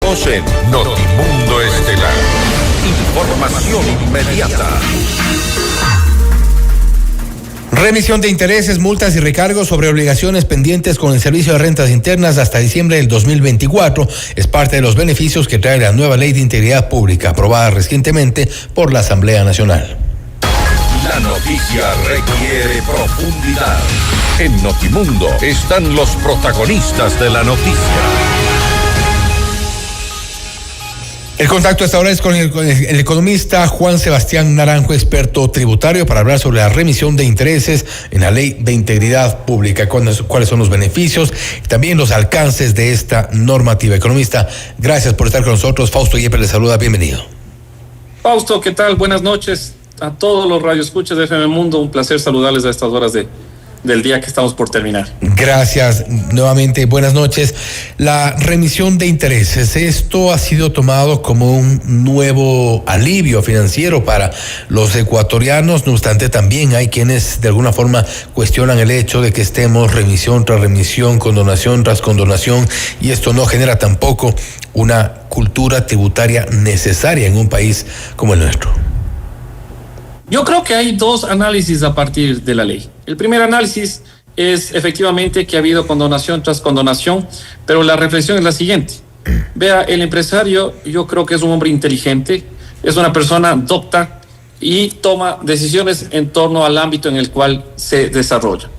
Estamos en Notimundo Estelar. Información inmediata. Remisión de intereses, multas y recargos sobre obligaciones pendientes con el Servicio de Rentas Internas hasta diciembre del 2024 es parte de los beneficios que trae la nueva Ley de Integridad Pública, aprobada recientemente por la Asamblea Nacional. La noticia requiere profundidad. En Notimundo están los protagonistas de la noticia. El contacto hasta ahora es con el economista Juan Sebastián Naranjo, experto tributario, para hablar sobre la remisión de intereses en la Ley de Integridad Pública, cuáles son los beneficios y también los alcances de esta normativa. Economista, gracias por estar con nosotros. Fausto Yepes le saluda, bienvenido. Fausto, ¿qué tal? Buenas noches a todos los radioescuchas de FM Mundo. Un placer saludarles a estas horas del día que estamos por terminar. Gracias nuevamente, buenas noches. La remisión de intereses, esto ha sido tomado como un nuevo alivio financiero para los ecuatorianos. No obstante, también hay quienes de alguna forma cuestionan el hecho de que estemos remisión tras remisión, condonación tras condonación, y esto no genera tampoco una cultura tributaria necesaria en un país como el nuestro. Yo creo que hay dos análisis a partir de la ley. El primer análisis es efectivamente que ha habido condonación tras condonación, pero la reflexión es la siguiente. Vea, el empresario yo creo que es un hombre inteligente, es una persona docta y toma decisiones en torno al ámbito en el cual se desarrolla.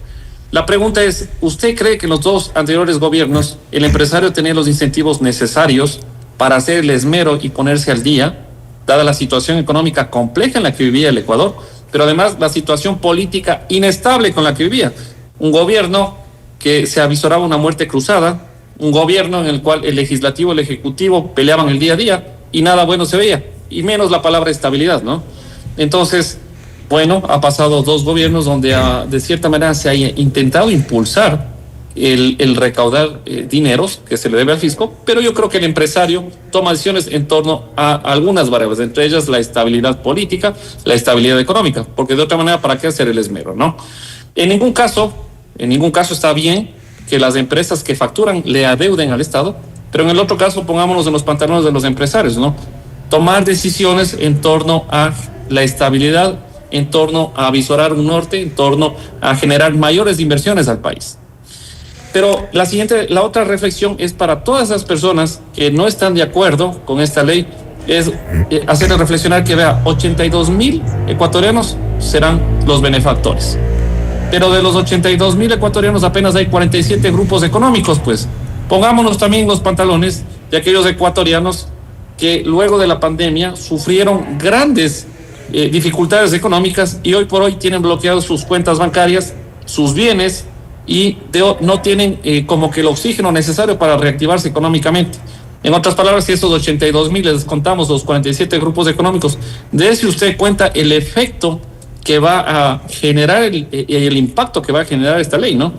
La pregunta es, ¿usted cree que en los dos anteriores gobiernos el empresario tenía los incentivos necesarios para hacer el esmero y ponerse al día, dada la situación económica compleja en la que vivía el Ecuador, pero además la situación política inestable con la que vivía? Un gobierno que se avisoraba una muerte cruzada, un gobierno en el cual el legislativo y el ejecutivo peleaban el día a día y nada bueno se veía, y menos la palabra estabilidad, ¿no? Entonces, bueno, ha pasado dos gobiernos donde de cierta manera se ha intentado impulsar el recaudar dineros que se le debe al fisco, pero yo creo que el empresario toma decisiones en torno a algunas variables, entre ellas la estabilidad política, la estabilidad económica, porque de otra manera, ¿para qué hacer el esmero, no? En ningún caso está bien que las empresas que facturan le adeuden al Estado, pero en el otro caso pongámonos en los pantalones de los empresarios, ¿no? Tomar decisiones en torno a la estabilidad, en torno a avisorar un norte, en torno a generar mayores inversiones al país. Pero la otra reflexión es para todas esas personas que no están de acuerdo con esta ley, es hacerles reflexionar que, vea, 82,000 ecuatorianos serán los benefactores. Pero de los 82,000 ecuatorianos apenas hay 47 grupos económicos, pues. Pongámonos también los pantalones de aquellos ecuatorianos que luego de la pandemia sufrieron grandes dificultades económicas y hoy por hoy tienen bloqueados sus cuentas bancarias, sus bienes, y no tienen como que el oxígeno necesario para reactivarse económicamente. En otras palabras, si esos 82,000 les descontamos los 47 grupos económicos, dése usted cuenta el efecto que va a generar, el impacto que va a generar esta ley, ¿no?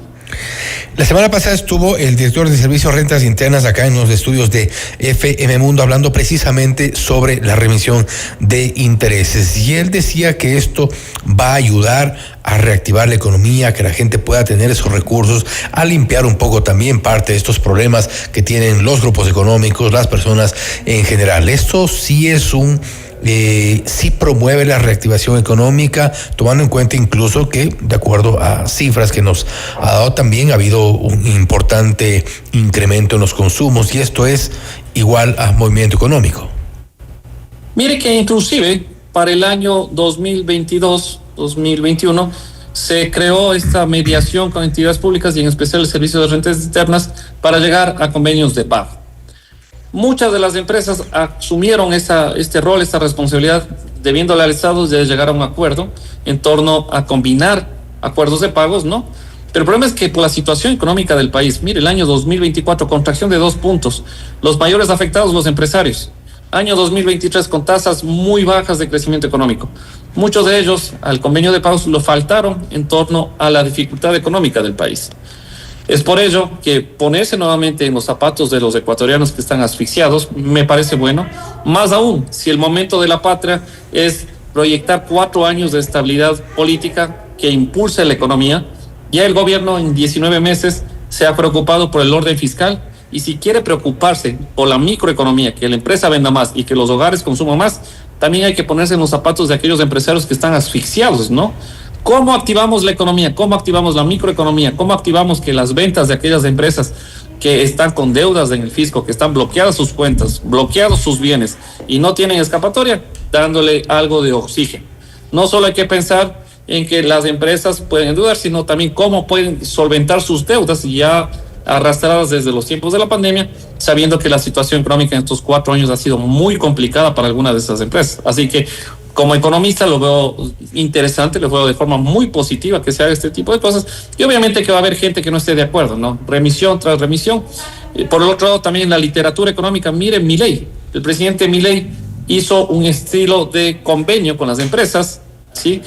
La semana pasada estuvo el director de Servicios de Rentas Internas acá en los estudios de FM Mundo hablando precisamente sobre la remisión de intereses, y él decía que esto va a ayudar a reactivar la economía, que la gente pueda tener esos recursos, a limpiar un poco también parte de estos problemas que tienen los grupos económicos, las personas en general. Esto sí es sí promueve la reactivación económica, tomando en cuenta incluso que, de acuerdo a cifras que nos ha dado también, ha habido un importante incremento en los consumos, y esto es igual a movimiento económico. Mire que inclusive para el año 2022-2021 se creó esta mediación con entidades públicas y en especial el Servicio de Rentas Internas para llegar a convenios de pago. Muchas de las empresas asumieron este rol, esta responsabilidad, debiéndole al Estado de llegar a un acuerdo en torno a combinar acuerdos de pagos, ¿no? Pero el problema es que por la situación económica del país, mire, el año 2024, contracción de 2 puntos, los mayores afectados los empresarios. Año 2023 con tasas muy bajas de crecimiento económico. Muchos de ellos al convenio de pagos lo faltaron en torno a la dificultad económica del país. Es por ello que ponerse nuevamente en los zapatos de los ecuatorianos que están asfixiados me parece bueno, más aún si el momento de la patria es proyectar 4 años de estabilidad política que impulse la economía. Ya el gobierno en 19 meses se ha preocupado por el orden fiscal Y si quiere preocuparse por la microeconomía, que la empresa venda más y que los hogares consuman más, también hay que ponerse en los zapatos de aquellos empresarios que están asfixiados, ¿no? ¿Cómo activamos la economía? ¿Cómo activamos la microeconomía? ¿Cómo activamos que las ventas de aquellas empresas que están con deudas en el fisco, que están bloqueadas sus cuentas, bloqueados sus bienes y no tienen escapatoria, dándole algo de oxígeno? No solo hay que pensar en que las empresas pueden endeudar, sino también cómo pueden solventar sus deudas ya arrastradas desde los tiempos de la pandemia, sabiendo que la situación económica en estos 4 años ha sido muy complicada para algunas de esas empresas. Así que, como economista, lo veo interesante, lo veo de forma muy positiva que se haga este tipo de cosas, y obviamente que va a haber gente que no esté de acuerdo, ¿no? Remisión tras remisión. Por el otro lado, también la literatura económica. Miren Milei, el presidente Milei hizo un estilo de convenio con las empresas, ¿sí?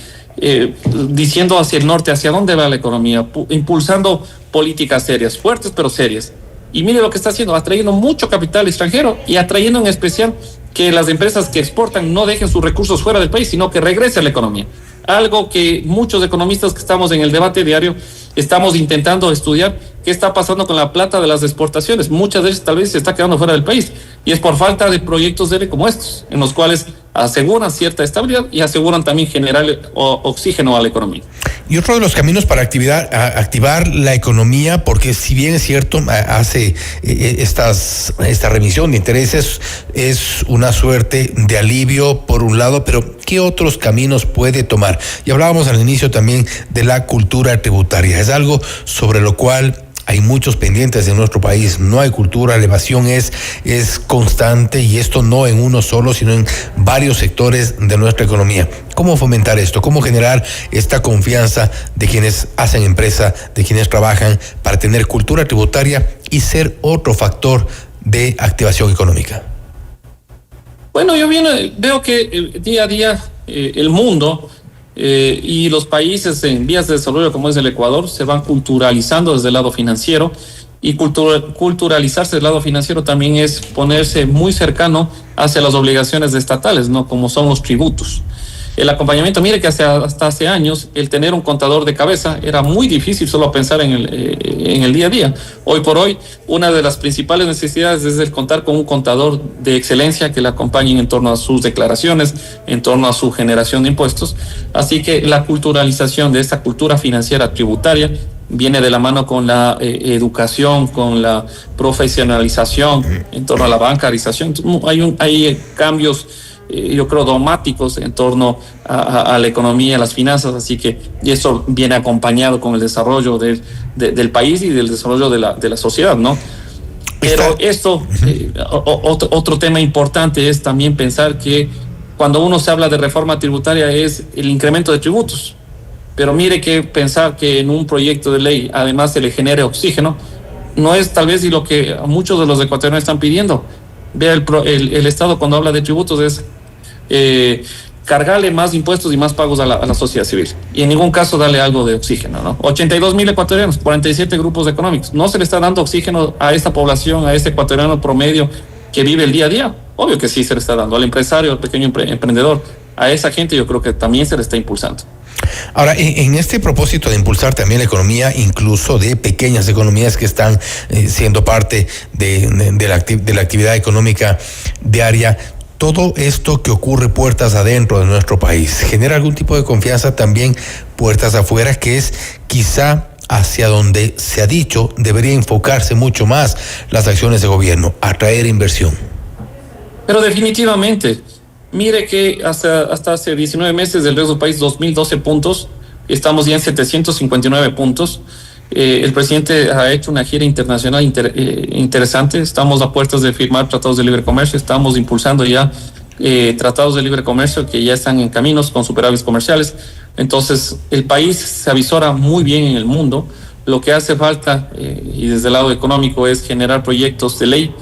Diciendo hacia el norte, hacia dónde va la economía, impulsando políticas serias, fuertes pero serias. Y mire lo que está haciendo, atrayendo mucho capital extranjero y atrayendo en especial que las empresas que exportan no dejen sus recursos fuera del país, sino que regrese a la economía. Algo que muchos economistas que estamos en el debate diario estamos intentando estudiar, qué está pasando con la plata de las exportaciones. Muchas veces tal vez se está quedando fuera del país y es por falta de proyectos como estos, en los cuales aseguran cierta estabilidad y aseguran también generar oxígeno a la economía. Y otro de los caminos para activar la economía, porque si bien es cierto, hace esta remisión de intereses es una suerte de alivio por un lado, pero ¿qué otros caminos puede tomar? Y hablábamos al inicio también de la cultura tributaria. Es algo sobre lo cual hay muchos pendientes en nuestro país. No hay cultura, la evasión es constante, y esto no en uno solo, sino en varios sectores de nuestra economía. ¿Cómo fomentar esto? ¿Cómo generar esta confianza de quienes hacen empresa, de quienes trabajan, para tener cultura tributaria y ser otro factor de activación económica? Bueno, yo veo que día a día el mundo y los países en vías de desarrollo como es el Ecuador se van culturalizando desde el lado financiero, y culturalizarse del lado financiero también es ponerse muy cercano hacia las obligaciones estatales, ¿no? Como son los tributos. El acompañamiento, mire que hasta hace años el tener un contador de cabeza era muy difícil solo pensar en el día a día. Hoy por hoy, una de las principales necesidades es el contar con un contador de excelencia que le acompañe en torno a sus declaraciones, en torno a su generación de impuestos. Así que la culturalización de esta cultura financiera tributaria viene de la mano con la educación, con la profesionalización en torno a la bancarización. Hay cambios, yo creo, dogmáticos en torno a la economía, a las finanzas, así que y eso viene acompañado con el desarrollo del país y del desarrollo de la sociedad, ¿no? Pero esto, otro tema importante es también pensar que cuando uno se habla de reforma tributaria es el incremento de tributos, pero mire que pensar que en un proyecto de ley además se le genere oxígeno no es tal vez y lo que muchos de los ecuatorianos están pidiendo. Vea, el Estado cuando habla de tributos es cargarle más impuestos y más pagos a la sociedad civil, y en ningún caso darle algo de oxígeno, ¿no? 82,000 ecuatorianos, 47 grupos económicos, no se le está dando oxígeno a esta población, a este ecuatoriano promedio que vive el día a día. Obvio que sí se le está dando al empresario, al pequeño emprendedor, a esa gente yo creo que también se le está impulsando. Ahora, en este propósito de impulsar también la economía, incluso de pequeñas economías que están siendo parte de la actividad económica diaria, todo esto que ocurre puertas adentro de nuestro país, ¿genera algún tipo de confianza también puertas afuera, que es quizá hacia donde se ha dicho debería enfocarse mucho más las acciones de gobierno, atraer inversión? Pero definitivamente, mire que hasta hace 19 meses del resto del país, 2.012 puntos, estamos ya en 759 puntos. El presidente ha hecho una gira internacional interesante. Estamos a puertas de firmar tratados de libre comercio. Estamos impulsando ya tratados de libre comercio que ya están en caminos con superávits comerciales. Entonces, el país se avisora muy bien en el mundo. Lo que hace falta, y desde el lado económico, es generar proyectos de ley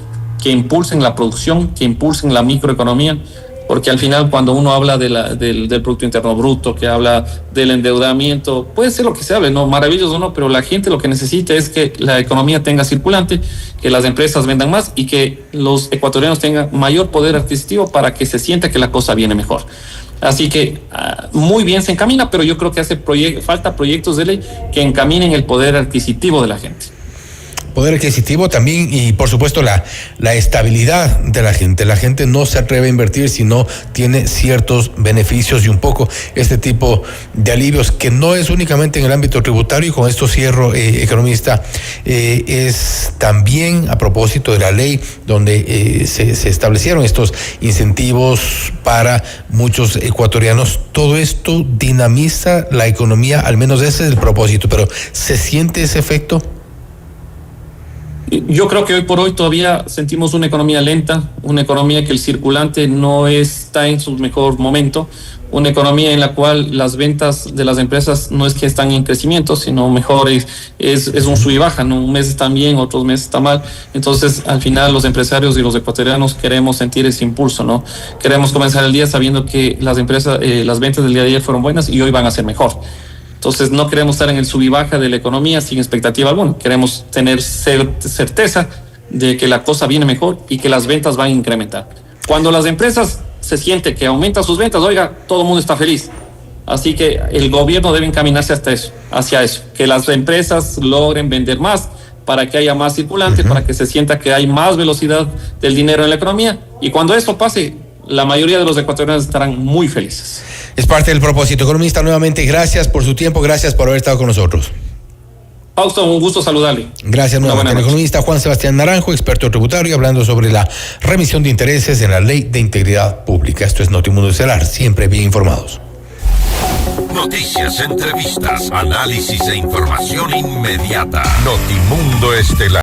que impulsen la producción, que impulsen la microeconomía, porque al final cuando uno habla del Producto Interno Bruto, que habla del endeudamiento, puede ser lo que se hable, ¿no? Maravilloso, ¿no? Pero la gente lo que necesita es que la economía tenga circulante, que las empresas vendan más y que los ecuatorianos tengan mayor poder adquisitivo para que se sienta que la cosa viene mejor. Así que muy bien se encamina, pero yo creo que falta proyectos de ley que encaminen el poder adquisitivo de la gente. poder adquisitivo también y por supuesto la estabilidad de la gente. La gente no se atreve a invertir si no tiene ciertos beneficios y un poco este tipo de alivios que no es únicamente en el ámbito tributario, y con esto cierro, economista, es también a propósito de la ley donde se establecieron estos incentivos para muchos ecuatorianos. Todo esto dinamiza la economía, al menos ese es el propósito, pero ¿se siente ese efecto? Yo creo que hoy por hoy todavía sentimos una economía lenta, una economía que el circulante no está en su mejor momento, una economía en la cual las ventas de las empresas no es que están en crecimiento, sino mejor es un sub y baja, ¿no? Un mes están bien, otros meses está mal. Entonces, al final, los empresarios y los ecuatorianos queremos sentir ese impulso, ¿no? Queremos comenzar el día sabiendo que las empresas, las ventas del día de ayer fueron buenas y hoy van a ser mejor. Entonces no queremos estar en el sub y baja de la economía sin expectativa alguna. Queremos tener certeza de que la cosa viene mejor y que las ventas van a incrementar. Cuando las empresas se sienten que aumentan sus ventas, oiga, todo el mundo está feliz. Así que el gobierno debe encaminarse hacia eso, que las empresas logren vender más para que haya más circulante, para que se sienta que hay más velocidad del dinero en la economía. Y cuando eso pase, la mayoría de los ecuatorianos estarán muy felices. Es parte del propósito. Economista, nuevamente gracias por su tiempo, gracias por haber estado con nosotros. Fausto, un gusto saludarle. Gracias nuevamente. El economista Juan Sebastián Naranjo, experto tributario, hablando sobre la remisión de intereses en la Ley de Integridad Pública. Esto es Notimundo Estelar, siempre bien informados. Noticias, entrevistas, análisis e información inmediata. Notimundo Estelar.